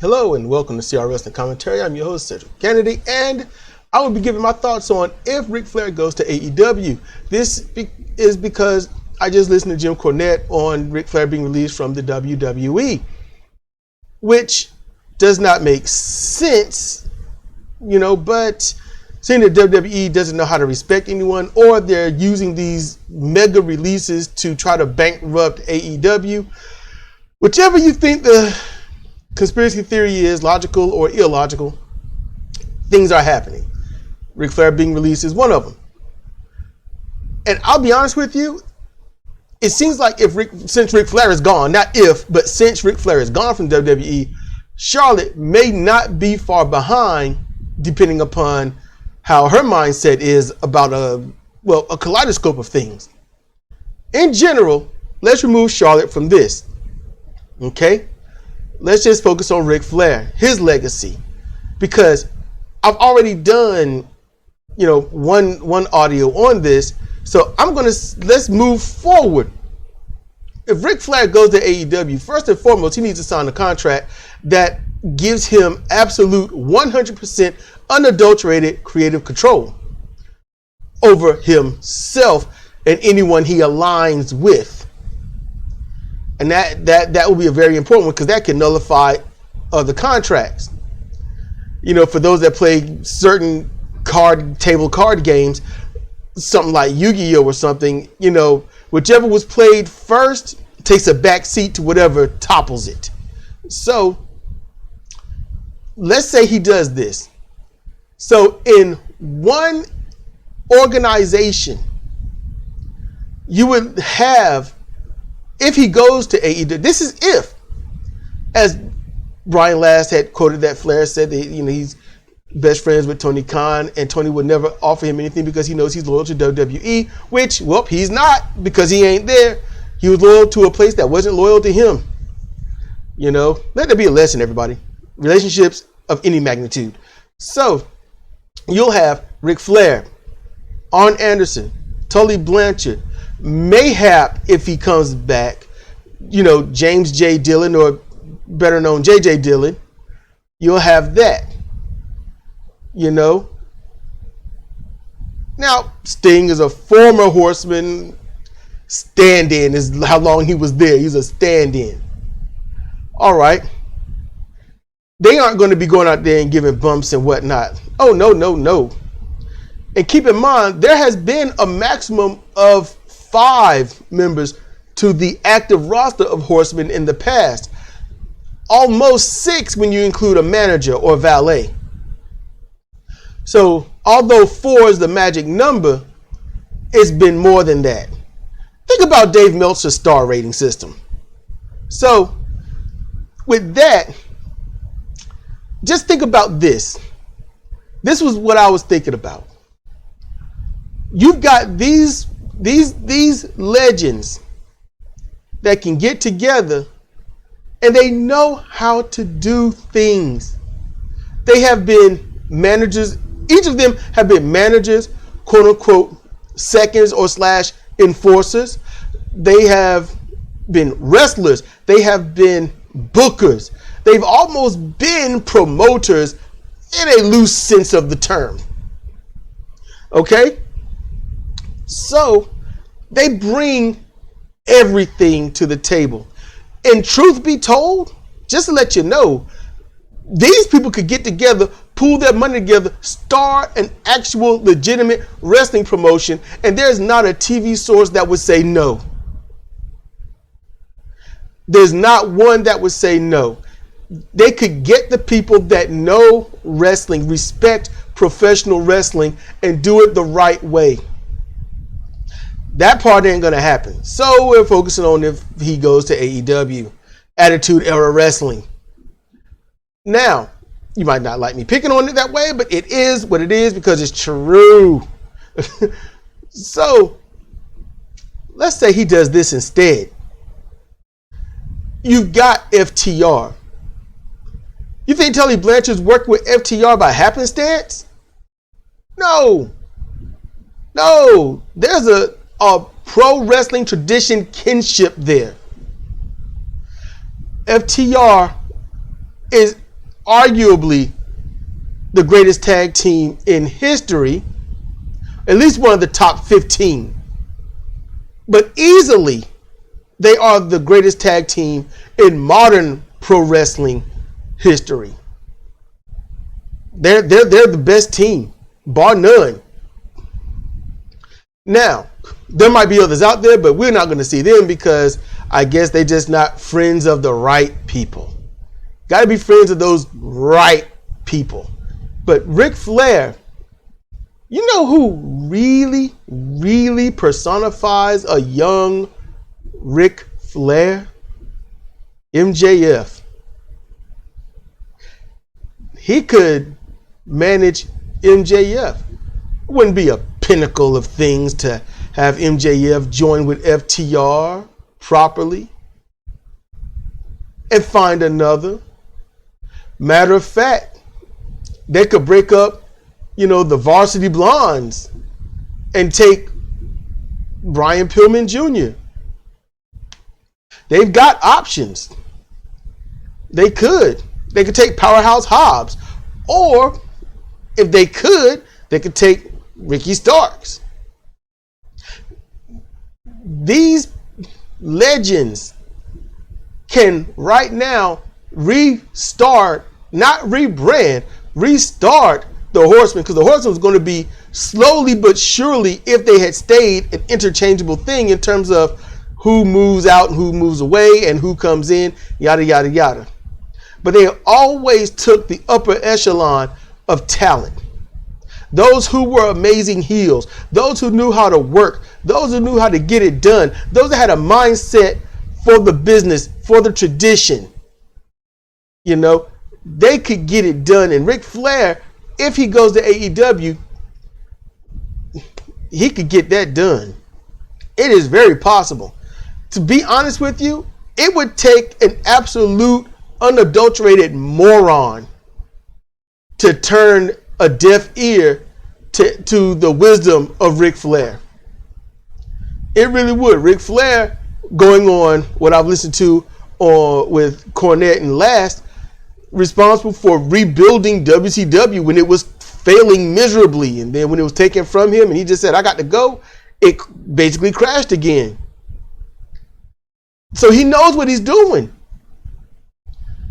Hello and welcome to CR Wrestling Commentary. I'm your host, Cedric Kennedy, and I will be giving my thoughts on if Ric Flair goes to AEW. This is because I just listened to Jim Cornette on Ric Flair being released from the WWE, which does not make sense, but seeing that WWE doesn't know how to respect anyone, or they're using these mega releases to try to bankrupt AEW, whichever you think the conspiracy theory is, logical or illogical, things are happening. Ric Flair being released is one of them. And I'll be honest with you, it seems like since Ric Flair is gone, since Ric Flair is gone from WWE, Charlotte may not be far behind, depending upon how her mindset is about a kaleidoscope of things. In general, let's remove Charlotte from this. Okay? Let's just focus on Ric Flair, his legacy, because I've already done, one audio on this. So let's move forward. If Ric Flair goes to AEW, first and foremost, he needs to sign a contract that gives him absolute 100% unadulterated creative control over himself and anyone he aligns with. And that will be a very important one, because that can nullify other contracts. For those that play certain table card games, something like Yu-Gi-Oh or something, whichever was played first takes a back seat to whatever topples it. So let's say he does this. So in one organization, you would have, if he goes to AEW, this is if, as Brian Last had quoted that Flair said that he's best friends with Tony Khan, and Tony would never offer him anything because he knows he's loyal to WWE, which, he's not, because he ain't there. He was loyal to a place that wasn't loyal to him. Let there be a lesson, everybody. Relationships of any magnitude. So you'll have Ric Flair, Arn Anderson, Tully Blanchard, mayhap, if he comes back, James J. Dillon, or better known J.J. Dillon. You'll have that. Now, Sting is a former Horseman. Stand-in is how long he was there. He's a stand-in. All right. They aren't going to be going out there and giving bumps and whatnot. Oh, no. And keep in mind, there has been a maximum of 5 members to the active roster of Horsemen in the past. Almost 6 when you include a manager or valet. So, although 4 is the magic number, it's been more than that. Think about Dave Meltzer's star rating system. So, with that, just think about this. This was what I was thinking about. You've got these legends that can get together and they know how to do things. They have been managers. Each of them have been managers, quote unquote, seconds or / enforcers. They have been wrestlers. They have been bookers. They've almost been promoters in a loose sense of the term. Okay? So they bring everything to the table. And truth be told, just to let you know, these people could get together, pool their money together, start an actual legitimate wrestling promotion, and there's not a TV source that would say no. There's not one that would say no. They could get the people that know wrestling, respect professional wrestling, and do it the right way. That part ain't going to happen. So we're focusing on if he goes to AEW, Attitude Era Wrestling. Now, you might not like me picking on it that way, but it is what it is because it's true. So, let's say he does this instead. You've got FTR. You think Tully Blanchard's working with FTR by happenstance? No. There's a pro wrestling tradition kinship there. FTR is arguably the greatest tag team in history, at least one of the top 15. But easily, they are the greatest tag team in modern pro wrestling history. They're the best team, bar none. Now, there might be others out there, but we're not going to see them because I guess they're just not friends of the right people. Got to be friends of those right people. But Ric Flair, you know who really, really personifies a young Ric Flair? MJF. He could manage MJF. It wouldn't be a pinnacle of things to have MJF join with FTR properly and find another. Matter of fact, they could break up, the Varsity Blondes and take Brian Pillman Jr. They've got options. They could take Powerhouse Hobbs, or if they could take Ricky Starks. These legends can right now restart, not rebrand, restart the Horsemen, because the Horsemen was going to be slowly but surely, if they had stayed, an interchangeable thing in terms of who moves out and who moves away and who comes in, yada, yada, yada. But they always took the upper echelon of talent. Those who were amazing heels, those who knew how to work, those who knew how to get it done, those that had a mindset for the business, for the tradition. They could get it done. And Ric Flair, if he goes to AEW, he could get that done. It is very possible. To be honest with you, it would take an absolute unadulterated moron to turn a deaf ear to the wisdom of Ric Flair. It really would. Ric Flair, going on what I've listened to with Cornette and Last, responsible for rebuilding WCW when it was failing miserably. And then when it was taken from him and he just said, I got to go, it basically crashed again. So he knows what he's doing.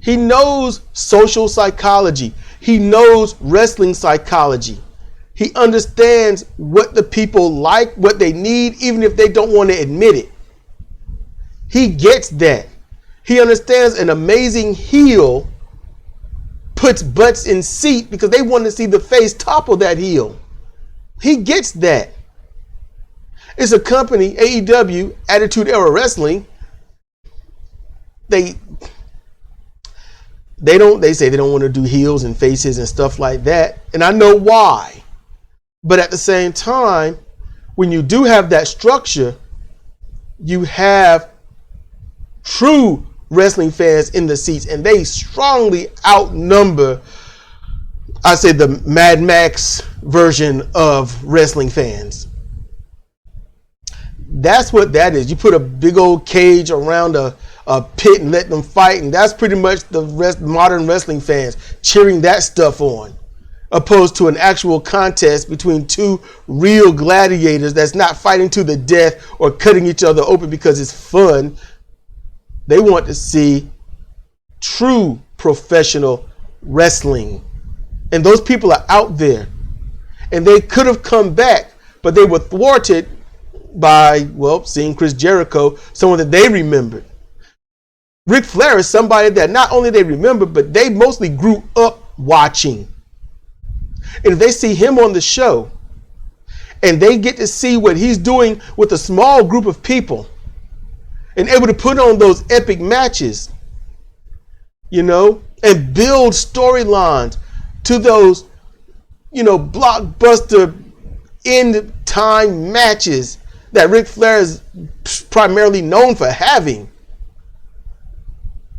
He knows social psychology. He knows wrestling psychology. He understands what the people like, what they need, even if they don't want to admit it. He gets that. He understands an amazing heel puts butts in seat because they want to see the face topple that heel. He gets that. It's a company, AEW, Attitude Era Wrestling. They say they don't want to do heels and faces and stuff like that. And I know why. But at the same time, when you do have that structure, you have true wrestling fans in the seats, and they strongly outnumber, I say, the Mad Max version of wrestling fans. That's what that is. You put a big old cage around a pit and let them fight, and that's pretty much the modern wrestling fans cheering that stuff on, opposed to an actual contest between two real gladiators that's not fighting to the death or cutting each other open because it's fun. They want to see true professional wrestling. And those people are out there. And they could have come back, but they were thwarted by, seeing Chris Jericho, someone that they remembered. Ric Flair is somebody that not only they remember, but they mostly grew up watching. And if they see him on the show and they get to see what he's doing with a small group of people and able to put on those epic matches, and build storylines to those, blockbuster end time matches that Ric Flair is primarily known for having,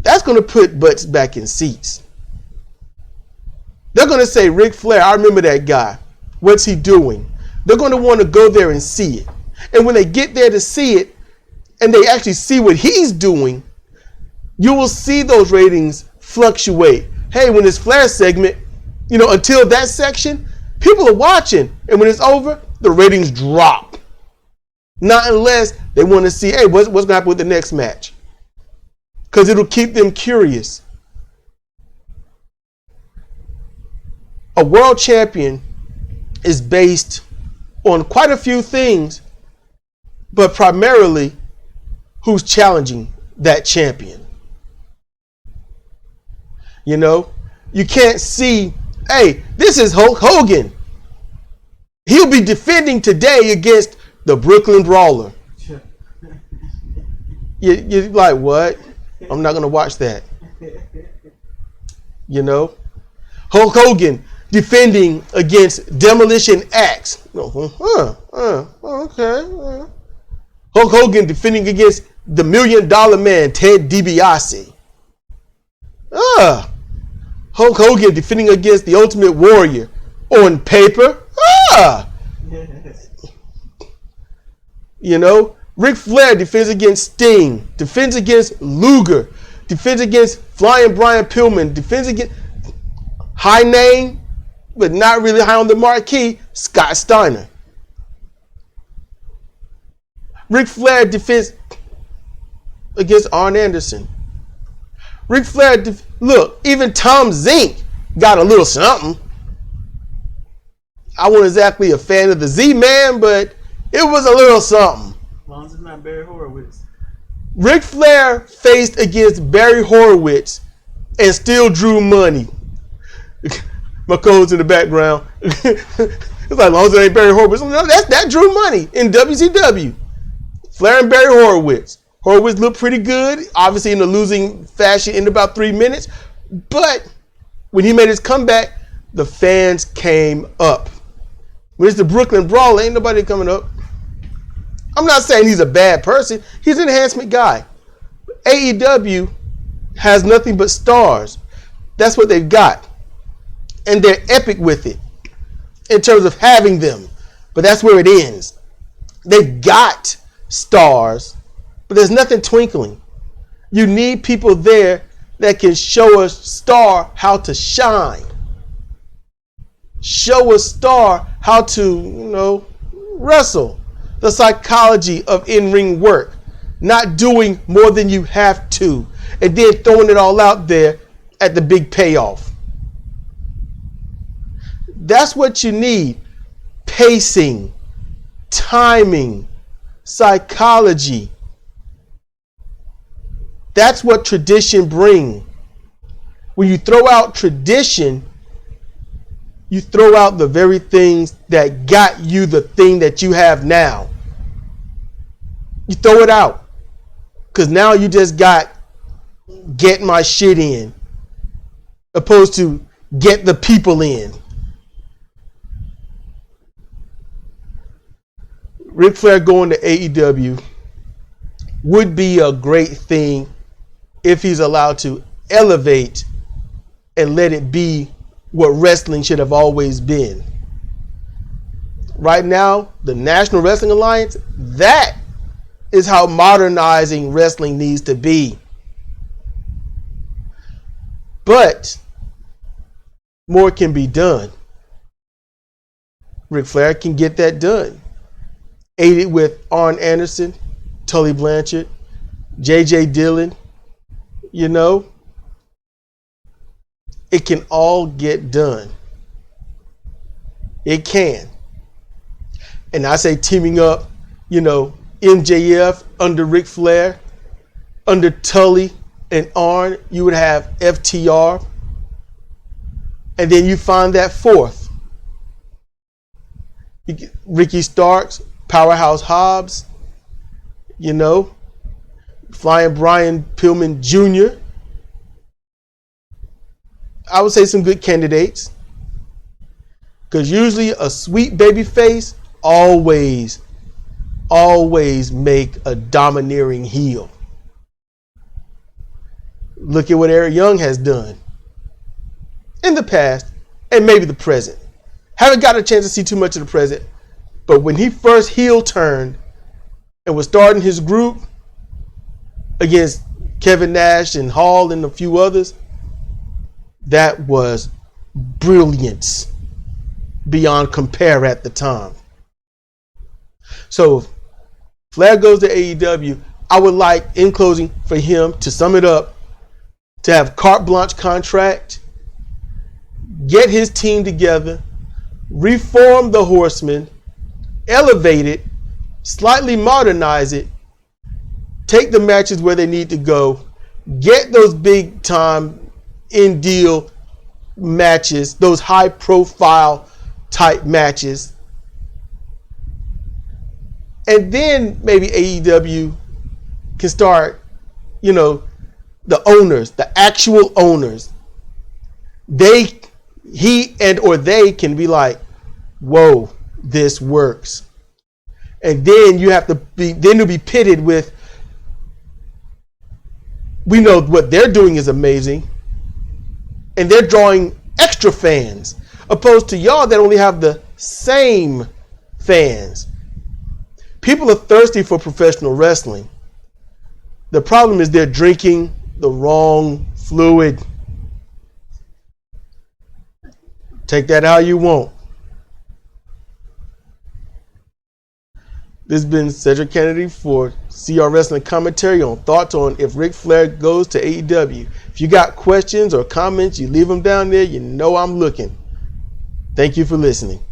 that's going to put butts back in seats. They're going to say, Ric Flair, I remember that guy. What's he doing? They're going to want to go there and see it. And when they get there to see it, and they actually see what he's doing, you will see those ratings fluctuate hey, when it's Flair segment, until that section, people are watching. And when it's over, the ratings drop. Not unless they want to see, hey, what's going to happen with the next match? Because it'll keep them curious. A world champion is based on quite a few things, but primarily who's challenging that champion. You can't see, hey, this is Hulk Hogan. He'll be defending today against the Brooklyn Brawler. You're like, what? I'm not going to watch that. Hulk Hogan defending against Demolition Axe. Okay. Hulk Hogan defending against the $1 Million Man, Ted DiBiase. Hulk Hogan defending against the Ultimate Warrior on paper. Ric Flair defends against Sting, defends against Luger, defends against Flying Brian Pillman, defends against high name, but not really high on the marquee, Scott Steiner. Ric Flair defends against Arn Anderson. Ric Flair, look, even Tom Zink got a little something. I wasn't exactly a fan of the Z-Man, but it was a little something. As long as it's not Barry Horowitz. Ric Flair faced against Barry Horowitz and still drew money. My code's in the background. It's like, as long as it ain't Barry Horowitz. No, that drew money in WCW. Flair and Barry Horowitz. Horowitz looked pretty good, obviously in the losing fashion in about 3 minutes. But when he made his comeback, the fans came up. When it's the Brooklyn Brawler, ain't nobody coming up. I'm not saying he's a bad person. He's an enhancement guy. AEW has nothing but stars. That's what they've got. And they're epic with it in terms of having them. But that's where it ends. They've got stars, but there's nothing twinkling. You need people there that can show a star how to shine. Show a star how to, wrestle. The psychology of in-ring work. Not doing more than you have to. And then throwing it all out there at the big payoff. That's what you need. Pacing. Timing. Psychology. That's what tradition brings. When you throw out tradition, you throw out the very things that got you the thing that you have now. You throw it out. Because now you just got get my shit in. Opposed to get the people in. Ric Flair going to AEW would be a great thing if he's allowed to elevate and let it be what wrestling should have always been. Right now, the National Wrestling Alliance, that is how modernizing wrestling needs to be. But more can be done. Ric Flair can get that done. Aided with Arn Anderson, Tully Blanchard, J.J. Dillon, it can all get done. It can. And I say teaming up, MJF under Ric Flair, under Tully and Arn, you would have FTR. And then you find that fourth. Ricky Starks, Powerhouse Hobbs, Flying Brian Pillman Jr. I would say some good candidates. Because usually a sweet baby face always make a domineering heel. Look at what Eric Young has done in the past and maybe the present. Haven't got a chance to see too much of the present, but when he first heel turned and was starting his group against Kevin Nash and Hall and a few others, That was brilliance beyond compare at the time. So if Flair goes to AEW, I would like, in closing, for him to sum it up, to have carte blanche contract, get his team together, reform the Horsemen, elevate it, slightly modernize it, take the matches where they need to go, get those big time in deal matches, those high profile type matches, and then maybe AEW can start, the owners, the actual owners, he can be like, whoa, this works. And then you'll be pitted with, we know what they're doing is amazing, and they're drawing extra fans, opposed to y'all that only have the same fans. People are thirsty for professional wrestling. The problem is they're drinking the wrong fluid. Take that how you want. This has been Cedric Kennedy for CR Wrestling Commentary on thoughts on if Ric Flair goes to AEW. If you got questions or comments, you leave them down there. You know I'm looking. Thank you for listening.